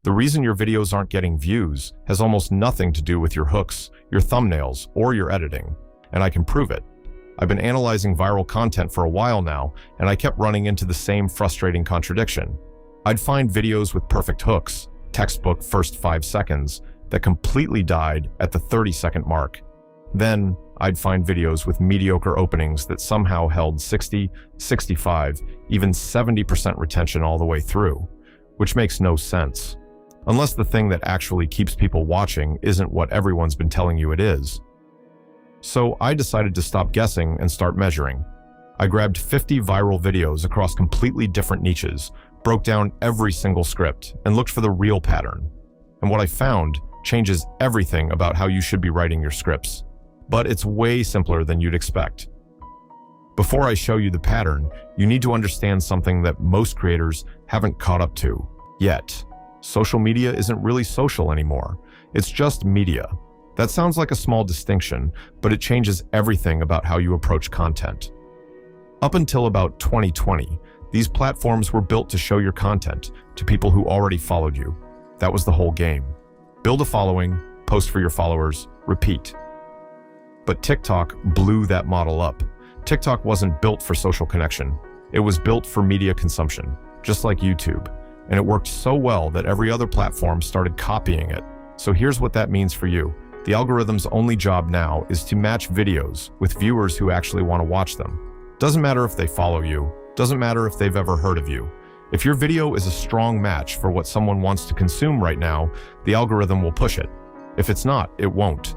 The reason your videos aren't getting views has almost nothing to do with your hooks, your thumbnails, or your editing. And I can prove it. I've been analyzing viral content for a while now, and I kept running into the same frustrating contradiction. I'd find videos with perfect hooks, textbook first 5 seconds, that completely died at the 30-second mark. Then, I'd find videos with mediocre openings that somehow held 60, 65, even 70% retention all the way through, which makes no sense. Unless the thing that actually keeps people watching isn't what everyone's been telling you it is. So I decided to stop guessing and start measuring. I grabbed 50 viral videos across completely different niches, broke down every single script, and looked for the real pattern. And what I found changes everything about how you should be writing your scripts. But it's way simpler than you'd expect. Before I show you the pattern, you need to understand something that most creators haven't caught up to yet. Social media isn't really social anymore. It's just media. That sounds like a small distinction, but it changes everything about how you approach content. Up until about 2020, these platforms were built to show your content to people who already followed you. That was the whole game. Build a following, post for your followers, repeat. But TikTok blew that model up. TikTok wasn't built for social connection. It was built for media consumption, just like YouTube. And it worked so well that every other platform started copying it. So here's what that means for you. The algorithm's only job now is to match videos with viewers who actually want to watch them. Doesn't matter if they follow you. Doesn't matter if they've ever heard of you. If your video is a strong match for what someone wants to consume right now, the algorithm will push it. If it's not, it won't.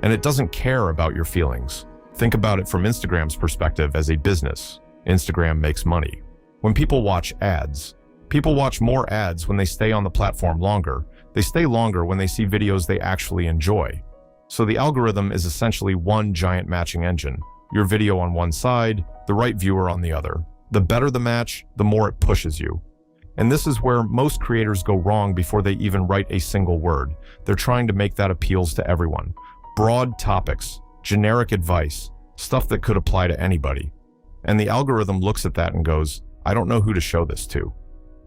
And it doesn't care about your feelings. Think about it from Instagram's perspective as a business. Instagram makes money. When people watch ads, people watch more ads when they stay on the platform longer. They stay longer when they see videos they actually enjoy. So the algorithm is essentially one giant matching engine. Your video on one side, the right viewer on the other. The better the match, the more it pushes you. And this is where most creators go wrong before they even write a single word. They're trying to make that appeals to everyone. Broad topics, generic advice, stuff that could apply to anybody. And the algorithm looks at that and goes, I don't know who to show this to.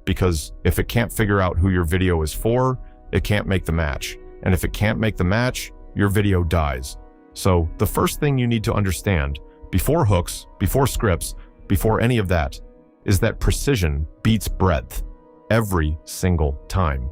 Because if it can't figure out who your video is for, it can't make the match. And if it can't make the match, your video dies. So the first thing you need to understand, before hooks, before scripts, before any of that, is that precision beats breadth every single time.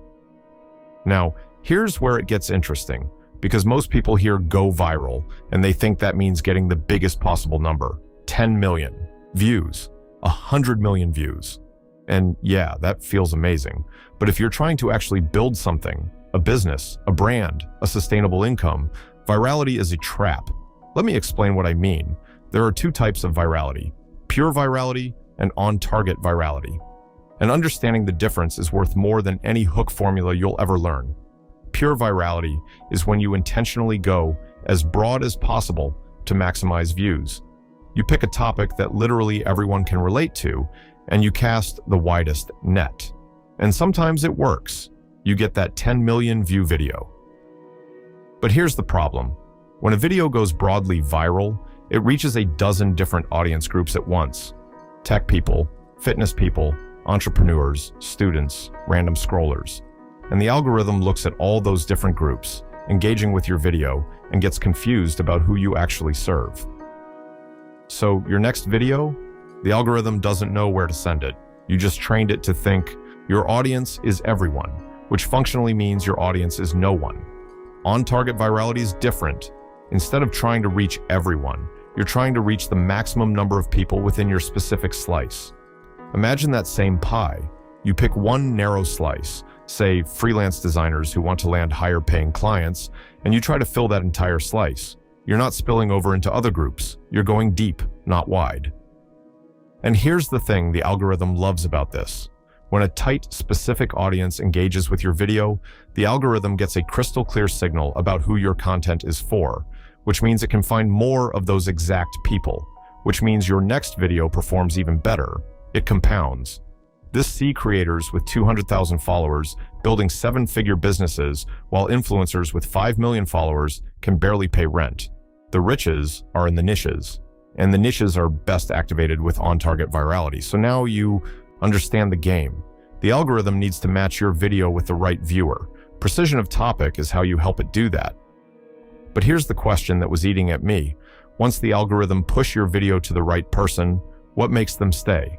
Now, here's where it gets interesting, because most people hear go viral, and they think that means getting the biggest possible number, 10 million views, 100 million views. And yeah, that feels amazing. But if you're trying to actually build something, a business, a brand, a sustainable income, virality is a trap. Let me explain what I mean. There are two types of virality: pure virality and on-target virality. And understanding the difference is worth more than any hook formula you'll ever learn. Pure virality is when you intentionally go as broad as possible to maximize views. You pick a topic that literally everyone can relate to, and you cast the widest net. And sometimes it works. You get that 10 million view video. But here's the problem. When a video goes broadly viral, it reaches a dozen different audience groups at once. Tech people, fitness people, entrepreneurs, students, random scrollers. And the algorithm looks at all those different groups, engaging with your video, and gets confused about who you actually serve. So your next video, the algorithm doesn't know where to send it. You just trained it to think your audience is everyone, which functionally means your audience is no one. On-target virality is different. Instead of trying to reach everyone, you're trying to reach the maximum number of people within your specific slice. Imagine that same pie. You pick one narrow slice, say freelance designers who want to land higher paying clients, and you try to fill that entire slice. You're not spilling over into other groups. You're going deep, not wide. And here's the thing the algorithm loves about this. When a tight, specific audience engages with your video, the algorithm gets a crystal clear signal about who your content is for, which means it can find more of those exact people, which means your next video performs even better. It compounds. This sees creators with 200,000 followers building 7-figure businesses, while influencers with 5 million followers can barely pay rent. The riches are in the niches, and the niches are best activated with on-target virality. So now you understand the game. The algorithm needs to match your video with the right viewer. Precision of topic is how you help it do that. But here's the question that was eating at me. Once the algorithm push your video to the right person, what makes them stay?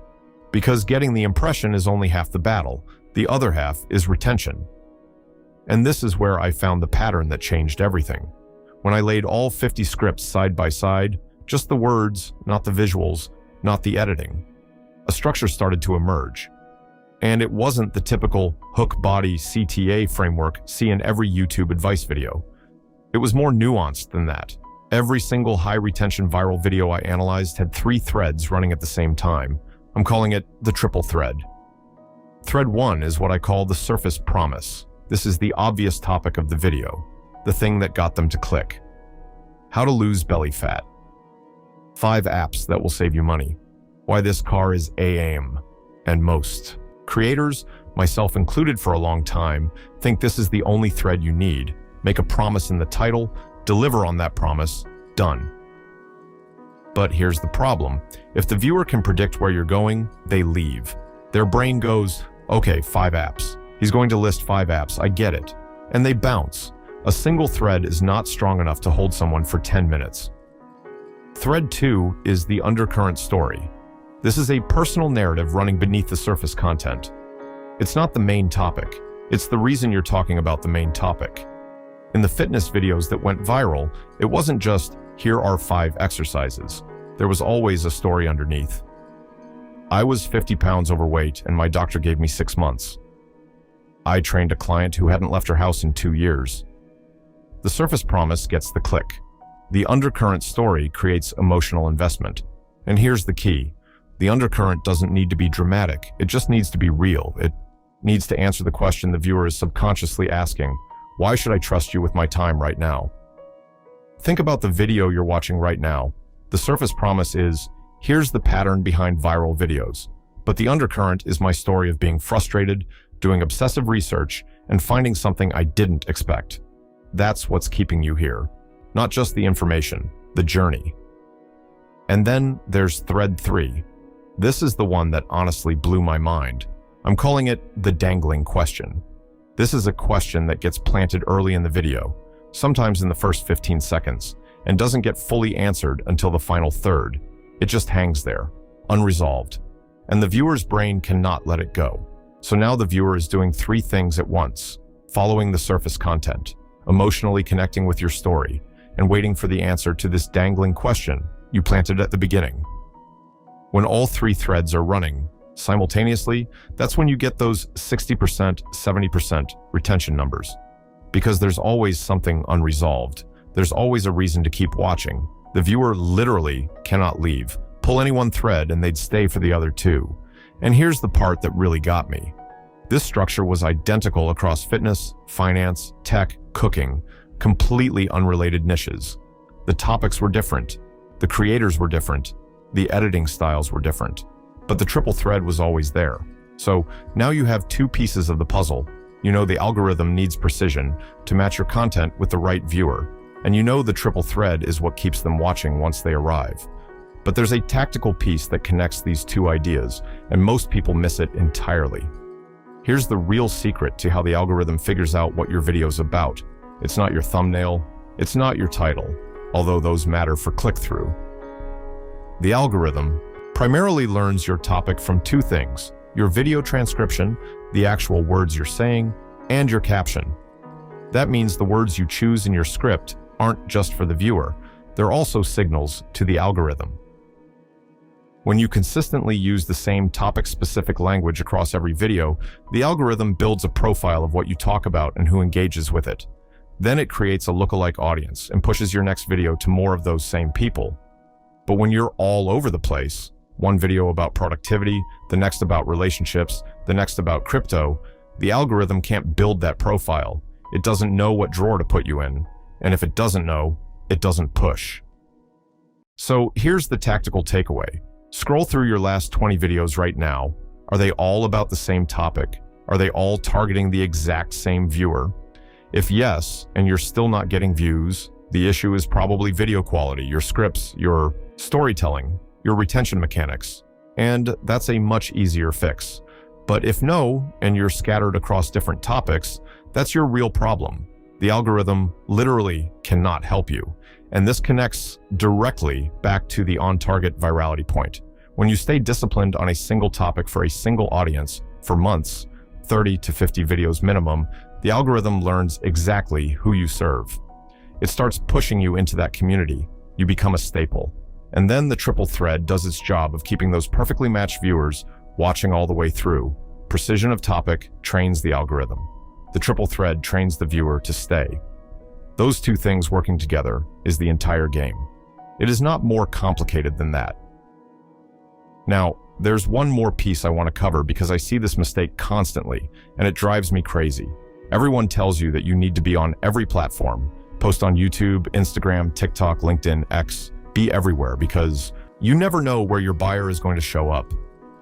Because getting the impression is only half the battle. The other half is retention. And this is where I found the pattern that changed everything. When I laid all 50 scripts side by side, just the words, not the visuals, not the editing, a structure started to emerge. And it wasn't the typical hook-body CTA framework seen in every YouTube advice video. It was more nuanced than that. Every single high-retention viral video I analyzed had 3 threads running at the same time. I'm calling it the triple thread. Thread 1 is what I call the surface promise. This is the obvious topic of the video, the thing that got them to click. How to lose belly fat. 5 apps that will save you money. Why this car is AIM. And most creators, myself included for a long time, think this is the only thread you need. Make a promise in the title, deliver on that promise, done. But here's the problem. If the viewer can predict where you're going, they leave. Their brain goes, okay, 5 apps. He's going to list 5 apps, I get it. And they bounce. A single thread is not strong enough to hold someone for 10 minutes. Thread 2 is the undercurrent story. This is a personal narrative running beneath the surface content. It's not the main topic. It's the reason you're talking about the main topic. In the fitness videos that went viral, it wasn't just, here are 5 exercises. There was always a story underneath. I was 50 pounds overweight and my doctor gave me 6 months. I trained a client who hadn't left her house in 2 years. The surface promise gets the click. The undercurrent story creates emotional investment. And here's the key. The undercurrent doesn't need to be dramatic. It just needs to be real. It needs to answer the question the viewer is subconsciously asking. Why should I trust you with my time right now? Think about the video you're watching right now. The surface promise is, here's the pattern behind viral videos. But the undercurrent is my story of being frustrated, doing obsessive research, and finding something I didn't expect. That's what's keeping you here. Not just the information, the journey. And then there's thread 3. This is the one that honestly blew my mind. I'm calling it the dangling question. This is a question that gets planted early in the video, sometimes in the first 15 seconds, and doesn't get fully answered until the final third. It just hangs there, unresolved. And the viewer's brain cannot let it go. So now the viewer is doing 3 things at once: following the surface content, emotionally connecting with your story, and waiting for the answer to this dangling question you planted at the beginning. When all 3 threads are running simultaneously, that's when you get those 60%, 70% retention numbers. Because there's always something unresolved. There's always a reason to keep watching. The viewer literally cannot leave. Pull any one thread and they'd stay for the other 2. And here's the part that really got me. This structure was identical across fitness, finance, tech, cooking, completely unrelated niches. The topics were different. The creators were different. The editing styles were different. But the triple thread was always there. So now you have 2 pieces of the puzzle. You know the algorithm needs precision to match your content with the right viewer. And you know the triple thread is what keeps them watching once they arrive. But there's a tactical piece that connects these 2 ideas, and most people miss it entirely. Here's the real secret to how the algorithm figures out what your video's about. It's not your thumbnail, it's not your title, although those matter for click-through. The algorithm primarily learns your topic from 2 things: your video transcription, the actual words you're saying, and your caption. That means the words you choose in your script aren't just for the viewer, they're also signals to the algorithm. When you consistently use the same topic-specific language across every video, the algorithm builds a profile of what you talk about and who engages with it. Then it creates a lookalike audience and pushes your next video to more of those same people. But when you're all over the place, one video about productivity, the next about relationships, the next about crypto, the algorithm can't build that profile. It doesn't know what drawer to put you in. And if it doesn't know, it doesn't push. So here's the tactical takeaway. Scroll through your last 20 videos right now. Are they all about the same topic? Are they all targeting the exact same viewer? If yes, and you're still not getting views, the issue is probably video quality, your scripts, your storytelling, your retention mechanics. And that's a much easier fix. But if no, and you're scattered across different topics, that's your real problem. The algorithm literally cannot help you. And this connects directly back to the on-target virality point. When you stay disciplined on a single topic for a single audience for months, 30 to 50 videos minimum, the algorithm learns exactly who you serve. It starts pushing you into that community. You become a staple. And then the triple thread does its job of keeping those perfectly matched viewers watching all the way through. Precision of topic trains the algorithm. The triple thread trains the viewer to stay. Those two things working together is the entire game. It is not more complicated than that. Now, there's one more piece I want to cover because I see this mistake constantly, and it drives me crazy. Everyone tells you that you need to be on every platform. Post on YouTube, Instagram, TikTok, LinkedIn, X. Be everywhere because you never know where your buyer is going to show up.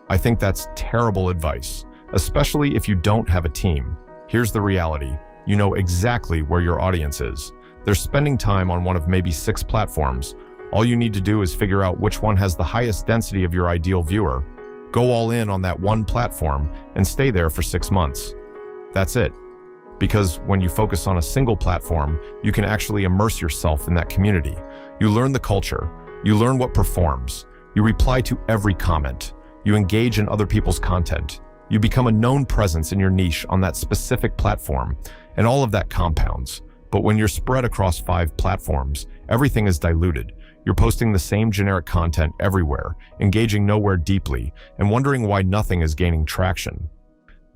I think that's terrible advice, especially if you don't have a team. Here's the reality. You know exactly where your audience is. They're spending time on one of maybe 6 platforms. All you need to do is figure out which one has the highest density of your ideal viewer. Go all in on that one platform and stay there for 6 months. That's it. Because when you focus on a single platform, you can actually immerse yourself in that community. You learn the culture. You learn what performs. You reply to every comment. You engage in other people's content. You become a known presence in your niche on that specific platform, and all of that compounds. But when you're spread across 5 platforms, everything is diluted. You're posting the same generic content everywhere, engaging nowhere deeply, and wondering why nothing is gaining traction.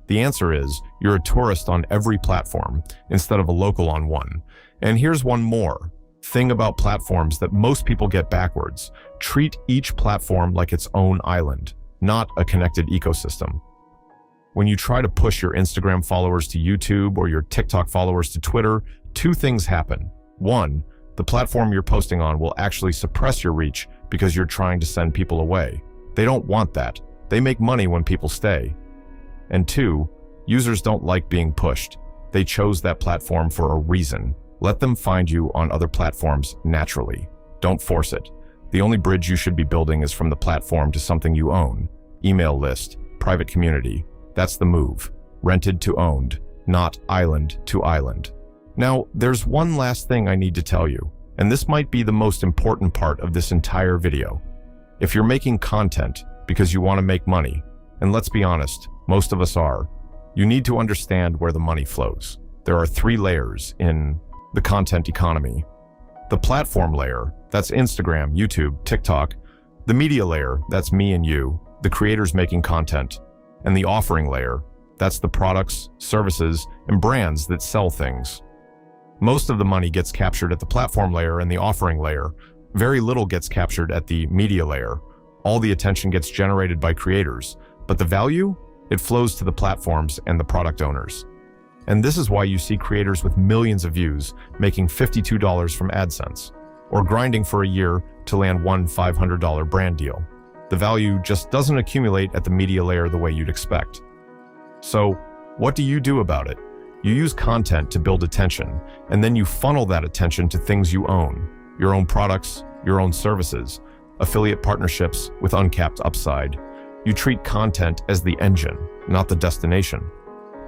The answer is, you're a tourist on every platform, instead of a local on one. And here's one more thing about platforms that most people get backwards. Treat each platform like its own island, not a connected ecosystem. When you try to push your Instagram followers to YouTube or your TikTok followers to Twitter, 2 things happen. 1, the platform you're posting on will actually suppress your reach because you're trying to send people away. They don't want that. They make money when people stay. And 2, users don't like being pushed. They chose that platform for a reason. Let them find you on other platforms naturally. Don't force it. The only bridge you should be building is from the platform to something you own. Email list, private community. That's the move. Rented to owned, not island to island. Now, there's one last thing I need to tell you, and this might be the most important part of this entire video. If you're making content because you want to make money, and let's be honest, most of us are, you need to understand where the money flows. There are 3 layers in the content economy. The platform layer, that's Instagram, YouTube, TikTok. The media layer, that's me and you, the creators making content. And the offering layer, that's the products, services, and brands that sell things. Most of the money gets captured at the platform layer and the offering layer. Very little gets captured at the media layer. All the attention gets generated by creators, but the value, it flows to the platforms and the product owners. And this is why you see creators with millions of views making $52 from AdSense, or grinding for a year to land one $500 brand deal. The value just doesn't accumulate at the media layer the way you'd expect. So, what do you do about it? You use content to build attention, and then you funnel that attention to things you own, your own products, your own services, affiliate partnerships with uncapped upside. You treat content as the engine, not the destination.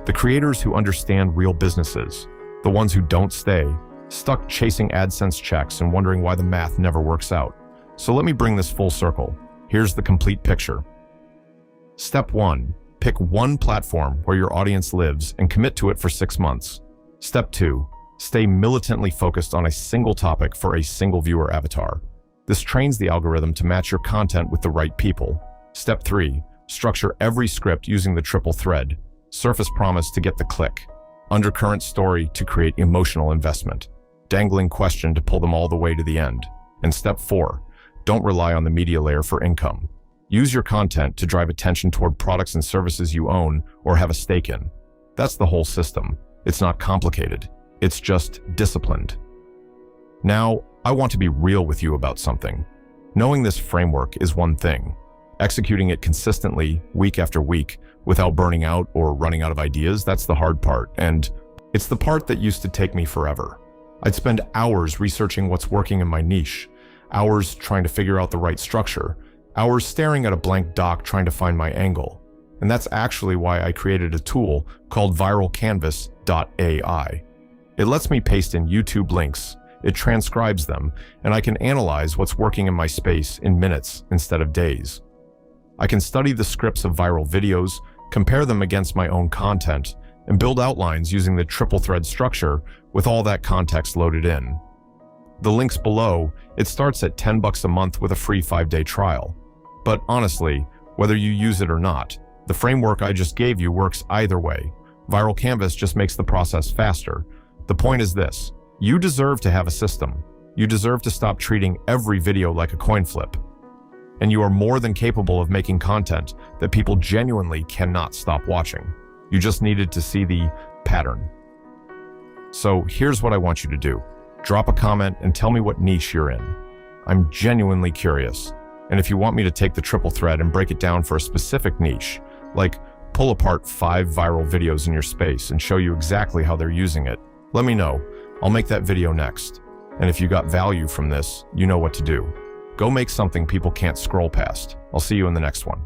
The creators who understand real businesses, the ones who don't stay, stuck chasing AdSense checks and wondering why the math never works out. So let me bring this full circle. Here's the complete picture. Step 1. Pick one platform where your audience lives and commit to it for 6 months. Step 2. Stay militantly focused on a single topic for a single viewer avatar. This trains the algorithm to match your content with the right people. Step 3. Structure every script using the triple thread. Surface promise to get the click. Undercurrent story to create emotional investment. Dangling question to pull them all the way to the end. And step 4. Don't rely on the media layer for income. Use your content to drive attention toward products and services you own or have a stake in. That's the whole system. It's not complicated. It's just disciplined. Now, I want to be real with you about something. Knowing this framework is one thing. Executing it consistently, week after week, without burning out or running out of ideas, that's the hard part. And it's the part that used to take me forever. I'd spend hours researching what's working in my niche, hours trying to figure out the right structure, hours staring at a blank doc trying to find my angle. And that's actually why I created a tool called viralcanvas.ai. It lets me paste in YouTube links, it transcribes them, and I can analyze what's working in my space in minutes instead of days. I can study the scripts of viral videos, compare them against my own content, and build outlines using the triple thread structure with all that context loaded in. The link's below. It starts at $10 a month with a free 5-day trial. But honestly, whether you use it or not, the framework I just gave you works either way. Viral Canvas just makes the process faster. The point is this: you deserve to have a system. You deserve to stop treating every video like a coin flip. And you are more than capable of making content that people genuinely cannot stop watching. You just needed to see the pattern. So here's what I want you to do. Drop a comment and tell me what niche you're in. I'm genuinely curious. And if you want me to take the triple thread and break it down for a specific niche, like pull apart 5 viral videos in your space and show you exactly how they're using it, let me know. I'll make that video next. And if you got value from this, you know what to do. Go make something people can't scroll past. I'll see you in the next one.